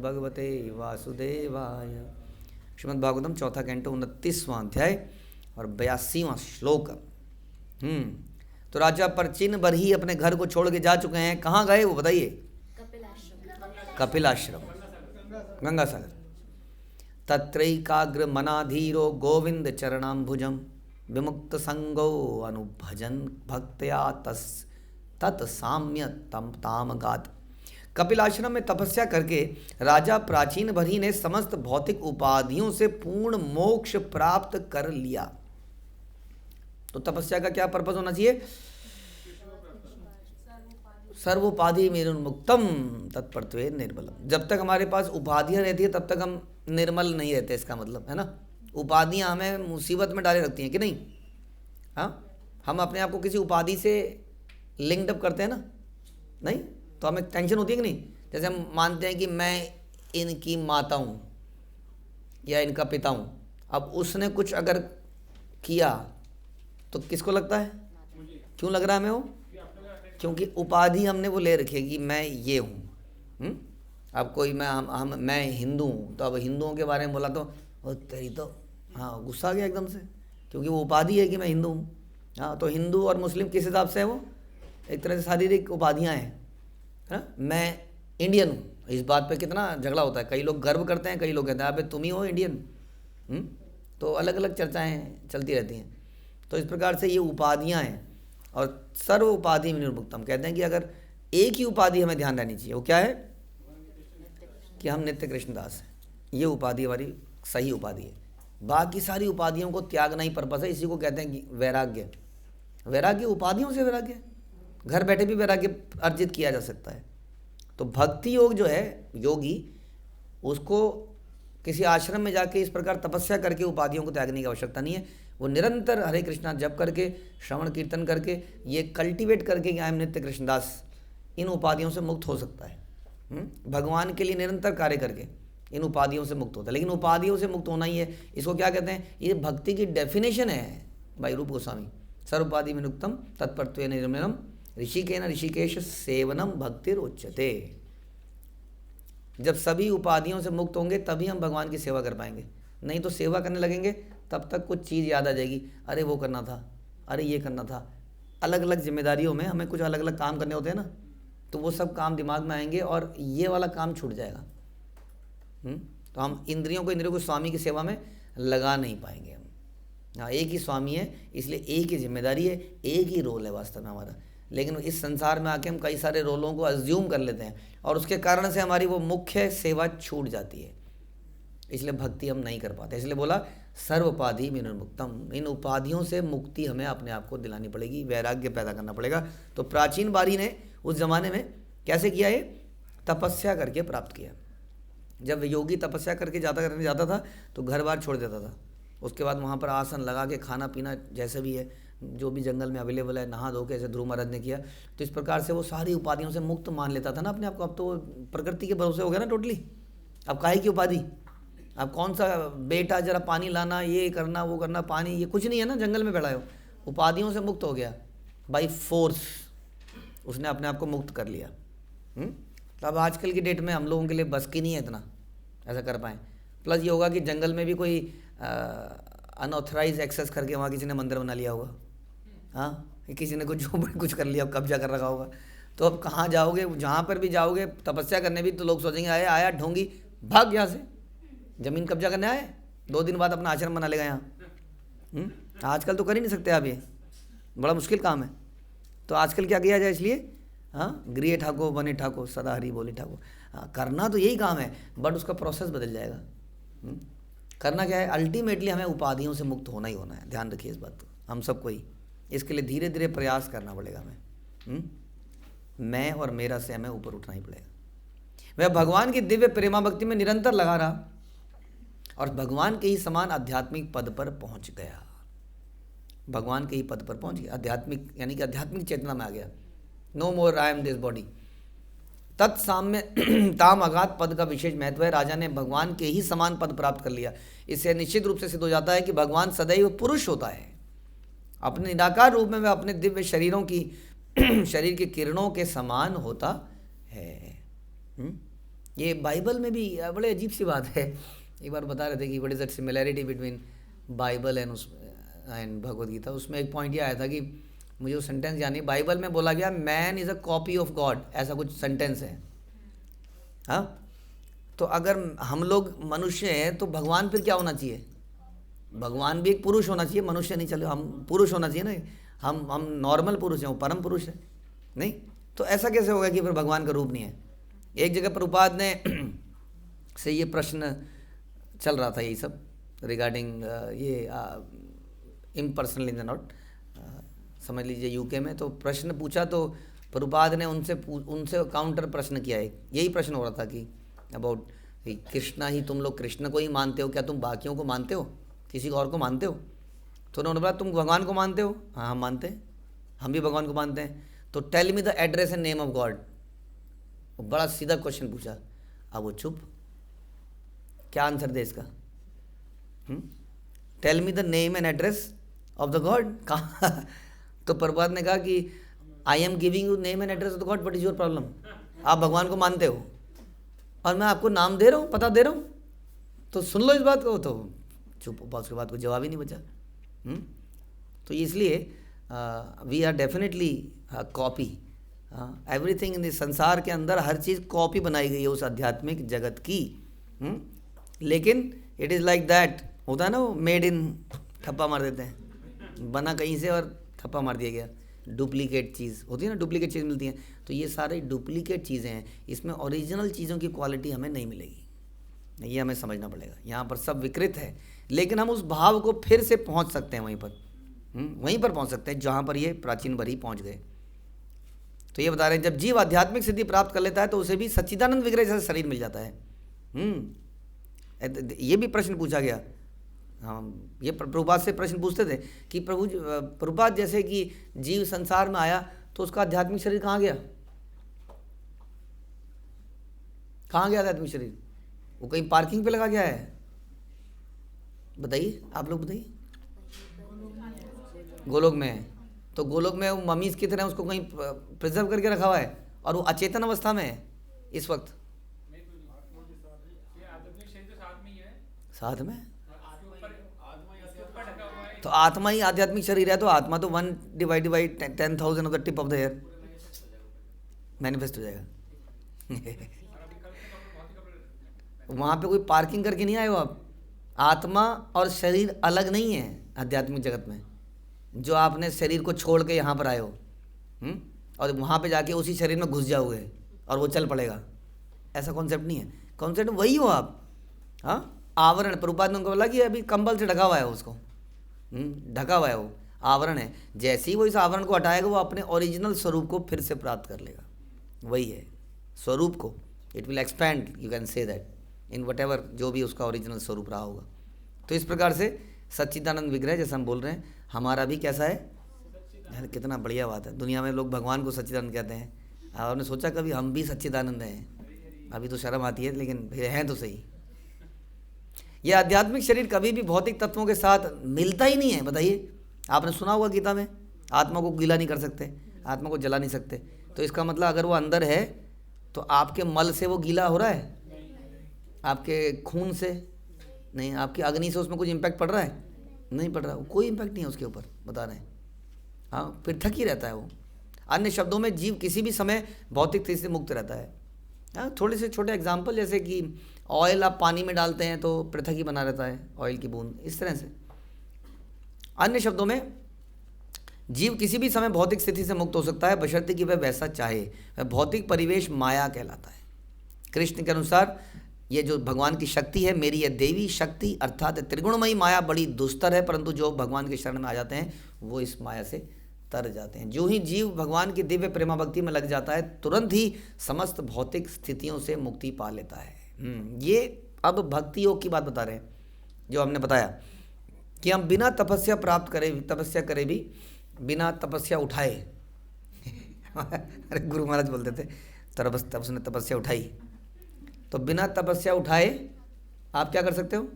भगवते वासुदेवाय। श्रीमद् भागवतम चौथा कैंटो 29वां अध्याय और 82वां श्लोक। तो राजा परचिन बरही अपने घर को छोड़ के जा चुके हैं। कहाँ गए वो बताइए? कपिलाश्रम, गंगा सागर। तत्रैकाग्र मनाधीरो गोविंद चरणाम्बुजम विमुक्त संगो अनुभजन भक्त्या तत्साम्य तामगात। कपिलाश्रम में तपस्या करके राजा प्राचीन भरी ने समस्त भौतिक उपाधियों से पूर्ण मोक्ष प्राप्त कर लिया। तो तपस्या का क्या पर्पस होना चाहिए? सर्वोपाधि निर्मुक्तम तत्पर्त्वे निर्मलम। जब तक हमारे पास उपाधियां रहती है तब तक हम निर्मल नहीं रहते, इसका मतलब है ना। उपाधियां हमें मुसीबत में डाले रखती हैं कि नहीं? हाँ, हम अपने आप को किसी उपाधि से लिंक्ड अप करते हैं ना, नहीं तो हमें टेंशन होती है कि नहीं। जैसे हम मानते हैं कि मैं इनकी माता हूँ या इनका पिता हूँ। अब उसने कुछ अगर किया तो किसको लगता है? क्यों लग रहा है हमें वो? क्योंकि उपाधि हमने वो ले रखी है कि मैं ये हूँ। अब कोई मैं हिंदू हूँ, तो अब हिंदुओं के बारे में बोला तो तेरी तो हाँ गुस्सा आ गया एकदम से, क्योंकि वो उपाधि है कि मैं हिंदू हूँ। हाँ, तो हिंदू और मुस्लिम किस हिसाब से है? वो एक तरह से शारीरिक उपाधियाँ हैं, है ना। मैं इंडियन हूँ, इस बात पे कितना झगड़ा होता है। कई लोग गर्व करते हैं, कई लोग कहते हैं अबे तुम ही हो इंडियन। तो अलग अलग चर्चाएँ चलती रहती हैं। तो इस प्रकार से ये उपाधियाँ हैं। और सर्व उपाधि निर्मुक्तम कहते हैं कि अगर एक ही उपाधि हमें ध्यान रहनी चाहिए, वो क्या है? कि हम नित्य कृष्णदास हैं। ये उपाधि हमारी सही उपाधि है। बाकी सारी उपाधियों को त्यागना ही पर्पस है। इसी को कहते हैं कि वैराग्य। वैराग्य उपाधियों से वैराग्य, घर बैठे भी वैराग्य अर्जित किया जा सकता है। तो भक्ति योग जो है, योगी उसको किसी आश्रम में जाके इस प्रकार तपस्या करके उपाधियों को त्यागने की आवश्यकता नहीं है। वो निरंतर हरे कृष्णा जप करके, श्रवण कीर्तन करके, ये कल्टीवेट करके कि आई एम नित्य कृष्णदास, इन उपाधियों से मुक्त हो सकता है। भगवान के लिए निरंतर कार्य करके इन उपाधियों से मुक्त होता है। लेकिन उपाधियों से मुक्त होना ही है, इसको क्या कहते हैं? ये भक्ति की डेफिनेशन है भाई रूप गोस्वामी। सर्वोपाधि विमुक्तम तत्पर्त्वेन निर्मलम ऋषिकेन ऋषिकेश सेवनम भक्तिर उच्यते। जब सभी उपाधियों से मुक्त होंगे तभी हम भगवान की सेवा कर पाएंगे। नहीं तो सेवा करने लगेंगे तब तक कुछ चीज़ याद आ जाएगी, अरे वो करना था, अरे ये करना था। अलग अलग जिम्मेदारियों में हमें कुछ अलग अलग काम करने होते हैं ना, तो वो सब काम दिमाग में आएंगे और ये वाला काम छूट जाएगा। तो हम इंद्रियों को स्वामी की सेवा में लगा नहीं पाएंगे हम। हाँ, एक ही स्वामी है, इसलिए एक ही जिम्मेदारी है, एक ही रोल है वास्तव में हमारा। लेकिन इस संसार में आके हम कई सारे रोलों को अज्यूम कर लेते हैं और उसके कारण से हमारी वो मुख्य सेवा छूट जाती है। इसलिए भक्ति हम नहीं कर पाते। इसलिए बोला सर्व उपाधि विनिर्मुक्तम। इन उपाधियों से मुक्ति हमें अपने आप को दिलानी पड़ेगी, वैराग्य पैदा करना पड़ेगा। तो प्राचीन बारी ने उस जमाने में कैसे किया? ये तपस्या करके प्राप्त किया। जब योगी तपस्या करके करने जाता था तो घर बार छोड़ देता था। उसके बाद वहाँ पर आसन लगा के खाना पीना जैसे भी है, जो भी जंगल में अवेलेबल है, नहा धो के, जैसे ध्रुव महाराज ने किया। तो इस प्रकार से वो सारी उपाधियों से मुक्त मान लेता था ना अपने आप को। अब तो वो प्रकृति के भरोसे हो गया ना टोटली। अब काहे की उपाधि? अब कौन सा बेटा जरा पानी लाना, ये करना, वो करना, पानी, ये कुछ नहीं है ना। जंगल में बैठा हो, उपाधियों से मुक्त हो गया बाई फोर्स। उसने अपने आप को मुक्त कर लिया। तो अब आजकल की डेट में हम लोगों के लिए बस की नहीं है इतना ऐसा कर पाएँ। प्लस ये होगा कि जंगल में भी कोई अनऑथराइज एक्सेस करके वहाँ किसी ने मंदिर बना लिया होगा। हाँ, किसी ने कुछ कर लिया, कब्जा कर रखा होगा। तो अब कहाँ जाओगे? जहाँ पर भी जाओगे तपस्या करने भी, तो लोग सोचेंगे आया ढोंगी, भाग यहाँ से, ज़मीन कब्जा करने आए, 2 दिन बाद अपना आश्रम बना लेगा यहाँ। आजकल तो कर ही नहीं सकते आप, ये बड़ा मुश्किल काम है। तो आजकल क्या किया जाए? इसलिए हाँ, गृह ठाको बने ठाको सदा हरी बोली ठाको। हाँ, करना तो यही काम है, बट उसका प्रोसेस बदल जाएगा। करना क्या है? अल्टीमेटली हमें उपाधियों से मुक्त होना ही होना है। ध्यान रखिए इस बात को, हम सबको ही इसके लिए धीरे धीरे प्रयास करना पड़ेगा हमें। मैं और मेरा से हमें ऊपर उठना ही पड़ेगा। वह भगवान की दिव्य प्रेमा भक्ति में निरंतर लगा रहा और भगवान के ही समान आध्यात्मिक पद पर पहुंच गया। भगवान के ही पद पर पहुंच गया, आध्यात्मिक यानी कि आध्यात्मिक चेतना में आ गया। No more I am this body. तत्साम्य ताम अगाध पद का विशेष महत्व है। राजा ने भगवान के ही समान पद प्राप्त कर लिया। इससे निश्चित रूप से सिद्ध हो जाता है कि भगवान सदैव पुरुष होता है। अपने निराकार रूप में वह अपने दिव्य शरीरों की शरीर की किरणों के समान होता है। ये बाइबल में भी बड़े अजीब सी बात है। एक बार बता रहे थे कि what is the similarity between Bible and Bhagavad Gita. उसमें एक पॉइंट ये आया था कि मुझे वो सेंटेंस यानी बाइबल में बोला गया man is a copy of God, ऐसा कुछ सेंटेंस है। हाँ, तो अगर हम लोग मनुष्य हैं तो भगवान फिर क्या होना चाहिए? भगवान भी एक पुरुष होना चाहिए, मनुष्य नहीं चले, हम पुरुष होना चाहिए ना। हम नॉर्मल पुरुष हैं, वो परम पुरुष है नहीं। तो ऐसा कैसे होगा कि फिर भगवान का रूप नहीं है? एक जगह प्रभुपाद ने से ये प्रश्न चल रहा था, यही सब रिगार्डिंग ये इम्पर्सनल इन द नॉट, समझ लीजिए यूके में। तो प्रश्न पूछा तो प्रभुपाद ने उनसे काउंटर प्रश्न किया है। यही प्रश्न हो रहा था कि अबाउट कृष्णा ही, तुम लोग कृष्ण को ही मानते हो क्या? तुम बाकियों को मानते हो? किसी और को मानते हो? तो उन्होंने बोला तुम भगवान को मानते हो? हाँ हम मानते हैं, हम भी भगवान को मानते हैं। तो tell me the address and name of God. बड़ा सीधा क्वेश्चन पूछा। अब वो चुप, क्या आंसर दे इसका? Tell me the name and address of the God. कहा तो प्रभुपाद ने कहा कि I am giving you name and address of the God, what is your problem? आप भगवान को मानते हो और मैं आपको नाम दे रहा हूँ, पता दे रहा हूँ, तो सुन लो इस बात को। तो चुप, उसके बाद कोई जवाब ही नहीं बचा। तो इसलिए we are definitely copy. Everything in this संसार के अंदर हर चीज़ कॉपी बनाई गई है उस आध्यात्मिक जगत की। लेकिन इट इज़ लाइक दैट, होता है ना वो मेड इन, ठप्पा मार देते हैं, बना कहीं से और ठप्पा मार दिया गया। डुप्लीकेट चीज़ होती है ना, डुप्लीकेट चीज़ मिलती हैं। तो ये सारे डुप्लीकेट चीज़ें हैं, इसमें ओरिजिनल चीज़ों की क्वालिटी हमें नहीं मिलेगी। ये हमें समझना पड़ेगा। यहाँ पर सब विकृत है, लेकिन हम उस भाव को फिर से पहुँच सकते हैं वहीं पर पहुँच सकते हैं जहाँ पर ये प्राचीन बरी पहुँच गए। तो ये बता रहे हैं जब जीव आध्यात्मिक सिद्धि प्राप्त कर लेता है तो उसे भी सच्चिदानंद विग्रह जैसा शरीर मिल जाता है। ये भी प्रश्न पूछा गया। हाँ, ये प्रभुपाद से प्रश्न पूछते थे कि प्रभुपाद जैसे कि जीव संसार में आया तो उसका आध्यात्मिक शरीर कहाँ गया? कहाँ गया आध्यात्मिक शरीर? वो कहीं पार्किंग पे लगा गया है? बताइए, आप लोग बताइए। गोलोक में है। तो गोलोक में वो मम्मीज की तरह उसको कहीं प्रिजर्व करके रखा हुआ है और वो अचेतन अवस्था में है इस वक्त। साथ में तो आत्मा ही आध्यात्मिक शरीर है। तो आत्मा तो 1/10,000 of the tip of the air manifest हो जाएगा। वहाँ पे कोई पार्किंग करके नहीं आए हो आप। आत्मा और शरीर अलग नहीं है आध्यात्मिक जगत में। जो आपने शरीर को छोड़ के यहाँ पर आए हो और वहाँ पे जाके उसी शरीर में घुस जाओगे और वो चल पड़ेगा, ऐसा कॉन्सेप्ट नहीं है। कॉन्सेप्ट वही हो आप। हाँ, आवरण, प्रभुपाद ने उनको बोला कि अभी कंबल से ढका हुआ है, उसको ढका हुआ है, वो आवरण है। जैसे ही वो इस आवरण को हटाएगा वो अपने ओरिजिनल स्वरूप को फिर से प्राप्त कर लेगा। वही है स्वरूप को, it will expand, you can say that in what ever जो भी उसका ओरिजिनल स्वरूप रहा होगा। तो इस प्रकार से सच्चिदानंद विग्रह जैसा हम बोल रहे हैं, हमारा भी कैसा है यार? कितना बढ़िया बात है। दुनिया में लोग भगवान को सच्चिदानंद कहते हैं। आपने सोचा कभी हम भी सच्चिदानंद हैं? अभी तो शर्म आती है, लेकिन हैं तो सही। यह आध्यात्मिक शरीर कभी भी भौतिक तत्वों के साथ मिलता ही नहीं है। बताइए, आपने सुना होगा गीता में आत्मा को गीला नहीं कर सकते, आत्मा को जला नहीं सकते। तो इसका मतलब अगर वो अंदर है तो आपके मल से वो गीला हो रहा है? आपके खून से नहीं, आपकी अग्नि से उसमें कुछ इम्पैक्ट पड़ रहा है? नहीं पड़ रहा, कोई इम्पैक्ट नहीं है उसके ऊपर, बता रहे हैं। हाँ, पृथक ही रहता है वो। अन्य शब्दों में जीव किसी भी समय भौतिक स्थिति से मुक्त रहता है। हाँ, थोड़े से छोटे एग्जाम्पल, जैसे कि ऑयल आप पानी में डालते हैं तो पृथक ही बना रहता है, ऑयल की बूंद, इस तरह से। अन्य शब्दों में जीव किसी भी समय भौतिक स्थिति से मुक्त हो सकता है, बशर्ते कि वह वैसा चाहे। वह भौतिक परिवेश माया कहलाता है। कृष्ण के अनुसार ये जो भगवान की शक्ति है, मेरी यह देवी शक्ति अर्थात त्रिगुणमयी माया बड़ी दुस्तर है, परंतु जो भगवान के शरण में आ जाते हैं वो इस माया से तर जाते हैं। जो ही जीव भगवान की दिव्य प्रेमा भक्ति में लग जाता है तुरंत ही समस्त भौतिक स्थितियों से मुक्ति पा लेता है। ये अब भक्ति योग की बात बता रहे हैं, जो हमने बताया कि हम बिना तपस्या प्राप्त करे, तपस्या करे भी बिना तपस्या उठाए अरे गुरु महाराज बोलते थे उसने तपस्या उठाई, तो बिना तपस्या उठाए आप क्या कर सकते हो?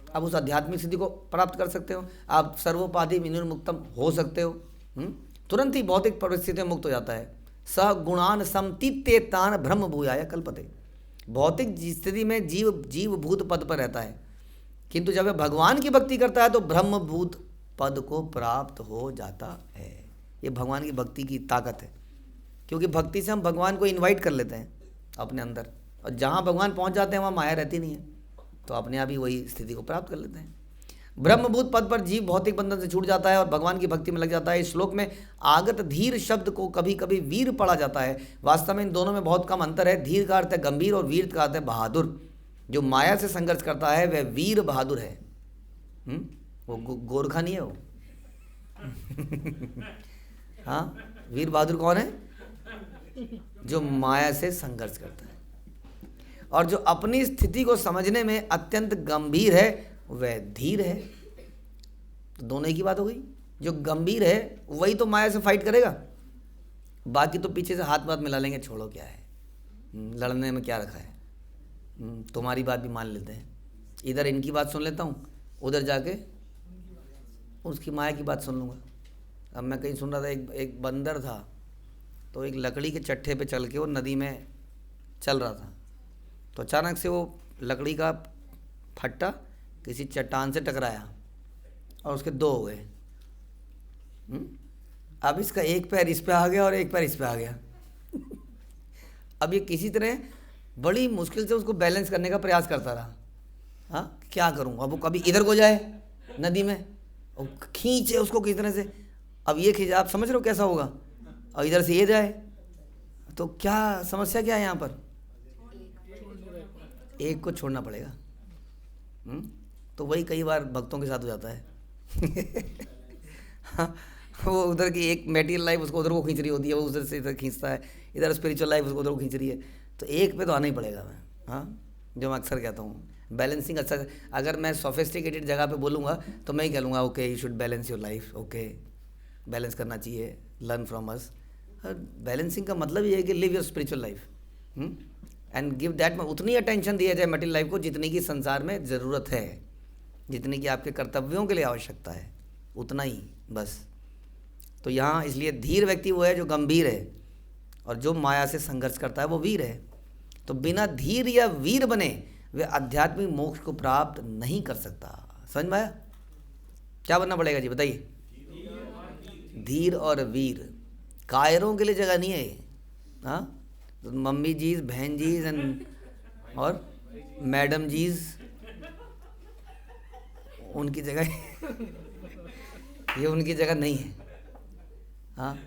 आप उस आध्यात्मिक सिद्धि को प्राप्त कर सकते हो। आप सर्वोपाधि विनिर्मुक्तम हो सकते हो। तुरंत ही भौतिक परिस्थितियों मुक्त हो जाता है। स गुणान समतीत्येतान ब्रह्म भूयाय कल्पते। भौतिक स्थिति में जीव भूत पद पर रहता है, किंतु जब वह भगवान की भक्ति करता है तो ब्रह्मभूत पद को प्राप्त हो जाता है। ये भगवान की भक्ति की ताकत है, क्योंकि भक्ति से हम भगवान को इनवाइट कर लेते हैं अपने अंदर, और जहाँ भगवान पहुँच जाते हैं वहाँ माया रहती नहीं है, तो अपने आप ही वही स्थिति को प्राप्त कर लेते हैं। ब्रह्मभूत पद पर जीव भौतिक बंधन से छूट जाता है और भगवान की भक्ति में लग जाता है। इस श्लोक में आगत धीर शब्द को कभी कभी वीर पढ़ा जाता है। वास्तव में इन दोनों में बहुत कम अंतर है। धीर का अर्थ है गंभीर और वीर का अर्थ है बहादुर। जो माया से संघर्ष करता है वह वीर बहादुर है। वो गोरखा नहीं है वो। हाँ, वीर बहादुर कौन है? जो माया से संघर्ष करता है और जो अपनी स्थिति को समझने में अत्यंत गंभीर है वह धीर है। तो दोनों ही की बात हो गई। जो गंभीर है वही तो माया से फाइट करेगा, बाकी तो पीछे से हाथ बात मिला लेंगे, छोड़ो क्या है, लड़ने में क्या रखा है, तुम्हारी बात भी मान लेते हैं। इधर इनकी बात सुन लेता हूँ, उधर जाके उसकी माया की बात सुन लूँगा। अब मैं कहीं सुन रहा था, एक बंदर था, तो एक लकड़ी के चट्टे पे चल के वो नदी में चल रहा था, तो अचानक से वो लकड़ी का फट्टा किसी चट्टान से टकराया और उसके दो हो गए। अब इसका एक पैर इस पे आ गया और एक पैर इस पे आ गया। अब ये किसी तरह बड़ी मुश्किल से उसको बैलेंस करने का प्रयास करता रहा। हाँ, क्या करूँ, अब वो कभी इधर को जाए नदी में और खींचे उसको किसी तरह से, अब ये खींचे, आप समझ रहे हो कैसा होगा, और इधर से ये जाए, तो क्या समस्या क्या है यहाँ पर? एक को छोड़ना पड़ेगा। तो वही कई बार भक्तों के साथ हो जाता है। हाँ, वो उधर की एक मेटीरियल लाइफ उसको उधर को खींच रही होती है, वो उधर से इधर खींचता है, इधर स्पिरिचुअल लाइफ उसको उधर को खींच रही है, तो एक पे तो आना ही पड़ेगा। मैं हाँ, जो मैं अक्सर कहता हूँ, बैलेंसिंग अच्छा। अगर मैं सोफिस्टिकेटेड जगह पे बोलूँगा तो मैं ही कह लूँगा okay you should balance your life, okay balance करना चाहिए, लर्न फ्रॉम अस। बैलेंसिंग का मतलब ये है कि live your spiritual life and give that, में उतनी अटेंशन दिया जाए मटेरियल लाइफ को जितनी की संसार में ज़रूरत है, जितनी की आपके कर्तव्यों के लिए आवश्यकता है, उतना ही बस। तो यहाँ इसलिए धीर व्यक्ति वो है जो गंभीर है, और जो माया से संघर्ष करता है वो वीर है। तो बिना धीर या वीर बने वे आध्यात्मिक मोक्ष को प्राप्त नहीं कर सकता। समझ में आया? क्या बनना पड़ेगा जी, बताइए? धीर और वीर। कायरों के लिए जगह नहीं है। हाँ, तो मम्मी जीज, बहन जीज एंड और मैडम जीज, उनकी जगह ये उनकी जगह नहीं है। हाँ,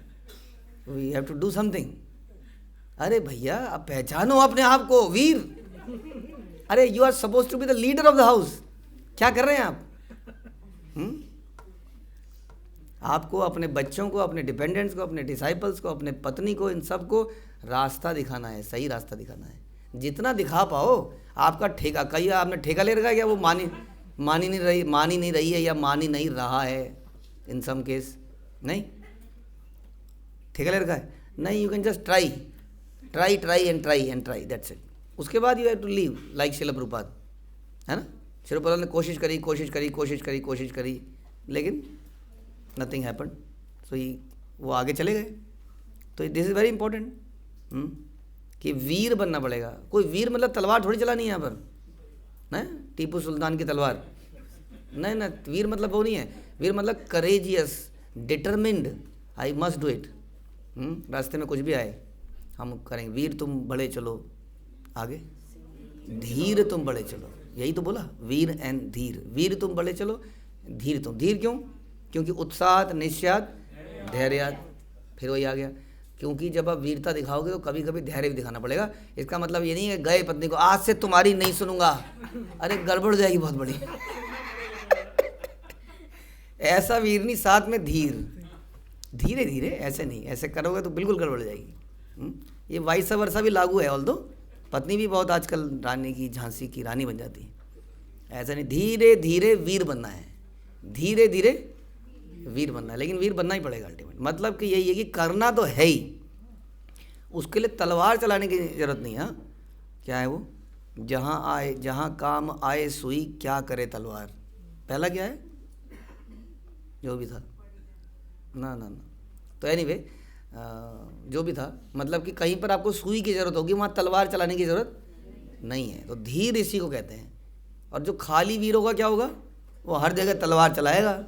we have to do something. अरे भैया, आप पहचानो अपने आप को वीर। अरे you are suppose to be the leader of the house. क्या कर रहे हैं आप? आपको अपने बच्चों को, अपने डिपेंडेंट्स को, अपने डिसाइपल्स को, अपने पत्नी को, इन सब को रास्ता दिखाना है, सही रास्ता दिखाना है। जितना दिखा पाओ। आपका ठेका, कहीं आपने ठेका ले रखा है क्या? वो मानी नहीं रही है या मानी नहीं रहा है, इन सम केस नहीं ठेका ले रखा है नहीं। You can just try and try, that's it. उसके बाद you have to leave, like Srila Prabhupada, है ना। शिला प्रभुपाद ने कोशिश करी, लेकिन नथिंग हैपेंड। सो वो आगे चले गए। तो दिस इज़ वेरी इंपॉर्टेंट कि वीर बनना पड़ेगा। कोई वीर मतलब तलवार थोड़ी चलानी है यहाँ पर, ना टीपू सुल्तान की तलवार नहीं ना। वीर मतलब वो नहीं है। वीर मतलब courageous, determined, I must do it. रास्ते में कुछ भी आए हम करेंगे। वीर तुम बढ़े चलो आगे, धीर तुम बढ़े चलो, यही तो बोला, वीर एंड धीर। वीर तुम बढ़े चलो, धीर तुम। धीर क्यों? क्योंकि उत्साह, निश्चयात, धैर्यात, फिर वही आ गया। क्योंकि जब आप वीरता दिखाओगे तो कभी कभी धैर्य भी दिखाना पड़ेगा। इसका मतलब ये नहीं है गए पत्नी को आज से तुम्हारी नहीं सुनूंगा, अरे गड़बड़ हो जाएगी बहुत बड़ी। ऐसा वीर नहीं, साथ में धीर, धीरे धीरे, ऐसे नहीं। ऐसे करोगे तो बिल्कुल गड़बड़ हो जाएगी। ये वाइस वर्सा भी लागू है। ऑल्दो पत्नी भी बहुत आजकल रानी की, झांसी की रानी बन जाती है। ऐसा नहीं, धीरे धीरे वीर बनना है, धीरे धीरे वीर बनना है। लेकिन वीर बनना ही पड़ेगा अल्टीमेट। मतलब कि यही है कि करना तो है ही, उसके लिए तलवार चलाने की ज़रूरत नहीं है। क्या है वो? जहाँ काम आए सुई, क्या करे तलवार। पहला क्या है? जो भी था ना। तो एनीवे जो भी था, मतलब कि कहीं पर आपको सुई की ज़रूरत होगी, वहाँ तलवार चलाने की ज़रूरत नहीं है। तो धीर इसी को कहते हैं। और जो खाली वीर होगा क्या होगा, वो हर जगह तलवार चलाएगा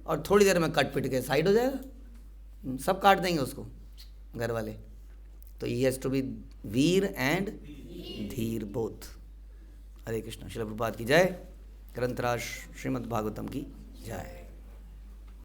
और थोड़ी देर में कट पिट के साइड हो जाएगा, सब काट देंगे उसको घर वाले। तो ही हैज़ टू बी वीर एंड धीर बोथ। हरे कृष्ण। श्रील प्रभुपाद की जय। ग्रंथराज श्रीमद् भागवतम की जय।